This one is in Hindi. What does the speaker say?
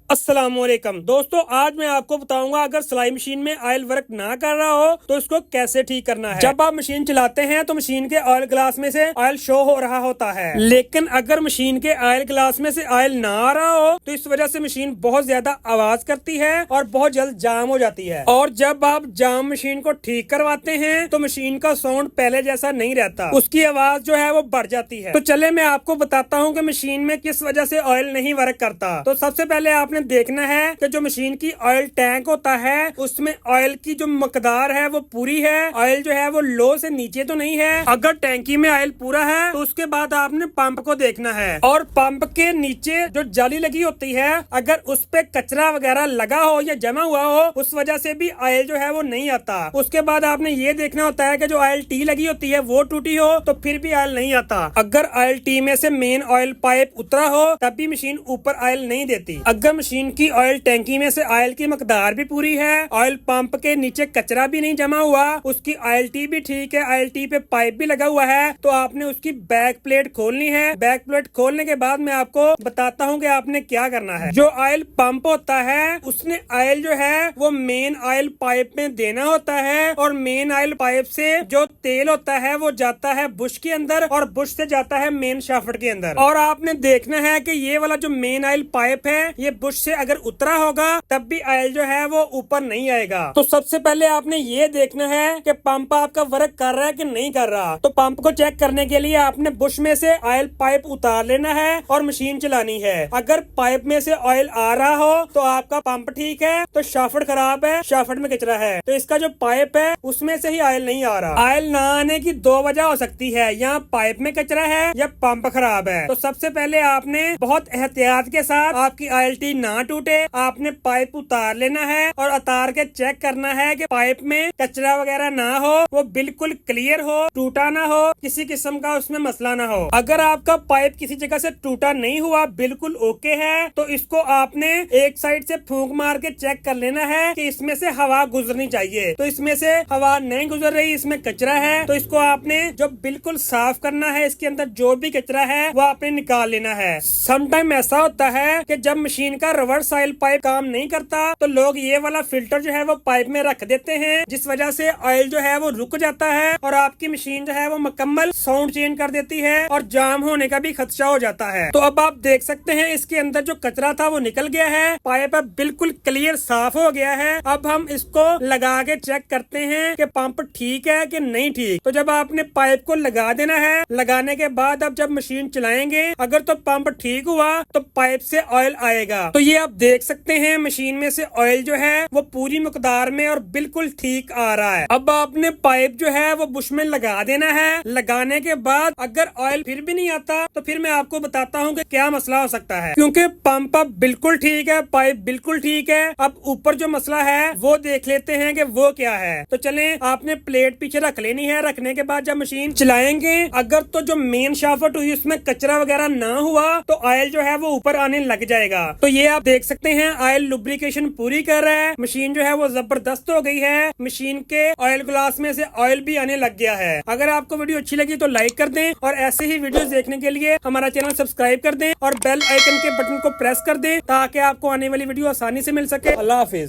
अस्सलामुअलैकुम दोस्तों, आज मैं आपको बताऊंगा अगर सिलाई मशीन में ऑयल वर्क ना कर रहा हो तो इसको कैसे ठीक करना है। जब आप मशीन चलाते हैं तो मशीन के ऑयल ग्लास में से ऑयल शो हो रहा होता है, लेकिन अगर मशीन के ऑयल ग्लास में से ऑयल ना आ रहा हो तो इस वजह से मशीन बहुत ज्यादा आवाज करती है और बहुत जल्द जाम हो जाती है। और जब आप जाम मशीन को ठीक करवाते हैं तो मशीन का साउंड पहले जैसा नहीं रहता, उसकी आवाज जो है वो बढ़ जाती है। तो चले मैं आपको बताता हूँ कि मशीन में किस वजह से ऑयल नहीं वर्क करता। तो सबसे पहले आपने देखना है कि जो मशीन की ऑयल टैंक होता है उसमें ऑयल की जो मकदार है वो पूरी है, ऑयल जो है वो लो से नीचे तो नहीं है। अगर टैंकी में ऑयल पूरा है तो उसके बाद आपने पंप को देखना है, और पंप के नीचे जो जाली लगी होती है अगर उस पे कचरा वगैरह लगा हो या जमा हुआ हो उस वजह से भी ऑयल जो है वो नहीं आता। उसके बाद आपने ये देखना होता है कि जो ऑयल टी लगी होती है वो टूटी हो तो फिर भी ऑयल नहीं आता। अगर ऑयल टी में से मेन ऑयल पाइप उतरा हो तब भी मशीन ऊपर ऑयल नहीं देती। अगर मशीन की ऑयल टैंकी में से ऑयल की मकदार भी पूरी है, ऑयल पंप के नीचे कचरा भी नहीं जमा हुआ, उसकी ऑयल टी भी ठीक है, ऑयल टी पे पाइप भी लगा हुआ है, तो आपने उसकी बैक प्लेट खोलनी है। बैक प्लेट खोलने के बाद मैं आपको बताता हूँ कि आपने क्या करना है। जो ऑयल पंप होता है उसने ऑयल जो है वो मेन ऑयल पाइप में देना होता है, और मेन ऑयल पाइप से जो तेल होता है वो जाता है बुश के अंदर और बुश से जाता है मेन शाफ्ट के अंदर। और आपने देखना है कि ये वाला जो मेन ऑयल पाइप है ये बुश से अगर उतरा होगा तब भी ऑयल जो है वो ऊपर नहीं आएगा। तो सबसे पहले आपने ये देखना है कि पंप आपका वर्क कर रहा है कि नहीं कर रहा। तो पंप को चेक करने के लिए आपने बुश में से ऑयल पाइप उतार लेना है और मशीन चलानी है। अगर पाइप में से ऑयल आ रहा हो तो आपका पंप ठीक है, तो शाफ्ट खराब है, शाफ्ट में कचरा है, तो इसका जो पाइप है उसमें से ही ऑयल नहीं आ रहा। ऑयल ना आने की दो वजह हो सकती है, यहाँ पाइप में कचरा है या पंप खराब है। तो सबसे पहले आपने बहुत एहतियात के साथ, आपकी ऑयल टी ना टूटे, आपने पाइप उतार लेना है और उतार के चेक करना है कि पाइप में कचरा वगैरह ना हो, वो बिल्कुल क्लियर हो, टूटा ना हो, किसी किस्म का उसमें मसला ना हो। अगर आपका पाइप किसी जगह से टूटा नहीं हुआ, बिल्कुल ओके है, तो इसको आपने एक साइड से फूंक मार के चेक कर लेना है कि इसमें से हवा गुजरनी चाहिए। तो इसमें से हवा नहीं गुजर रही, इसमें कचरा है, तो इसको आपने जो बिल्कुल साफ करना है, इसके अंदर जो भी कचरा है वो आपने निकाल लेना है। समटाइम ऐसा होता है कि जब मशीन का रिवर्स ऑयल पाइप काम नहीं करता तो लोग ये वाला फिल्टर जो है वो पाइप में रख देते हैं, जिस वजह से ऑयल जो है वो रुक जाता है और आपकी मशीन जो है वो मुकम्मल साउंड चेंज कर देती है और जाम होने का भी खदशा हो जाता है। तो अब आप देख सकते हैं इसके अंदर जो कचरा था वो निकल गया है, पाइप अब बिल्कुल क्लियर साफ हो गया है। अब हम इसको लगा के चेक करते हैं कि पंप ठीक है कि नहीं ठीक। तो जब आपने पाइप को लगा देना है, लगाने के बाद अब जब मशीन चलाएंगे अगर तो पंप ठीक हुआ तो पाइप से ऑयल आएगा। तो ये आप देख सकते हैं मशीन में से ऑयल जो है वो पूरी मकदार में और बिल्कुल ठीक आ रहा है। अब आपने पाइप जो है वो बुश में लगा देना है। लगाने के बाद अगर ऑयल फिर भी नहीं आता तो फिर मैं आपको बताता हूँ कि क्या मसला हो सकता है, क्योंकि पंप अब बिल्कुल ठीक है, पाइप बिल्कुल ठीक है। अब ऊपर जो मसला है वो देख लेते हैं कि वो क्या है। तो चले, आपने प्लेट पीछे रख लेनी है। रखने के बाद जब मशीन चलाएंगे अगर तो जो मेन शाफ्ट हुई उसमें कचरा वगैरह ना हुआ तो ऑयल जो है वो ऊपर आने लग जाएगा। तो ये आप देख सकते हैं ऑयल लुब्रिकेशन पूरी कर रहा है, मशीन जो है वो जबरदस्त हो गई है, मशीन के ऑयल ग्लास में से ऑयल भी आने लग गया है। अगर आपको वीडियो अच्छी लगी तो लाइक कर दें, और ऐसे ही वीडियोस देखने के लिए हमारा चैनल सब्सक्राइब कर दें और बेल आइकन के बटन को प्रेस कर दें ताकि आपको आने वाली वीडियो आसानी से मिल सके। अल्लाह हाफिज।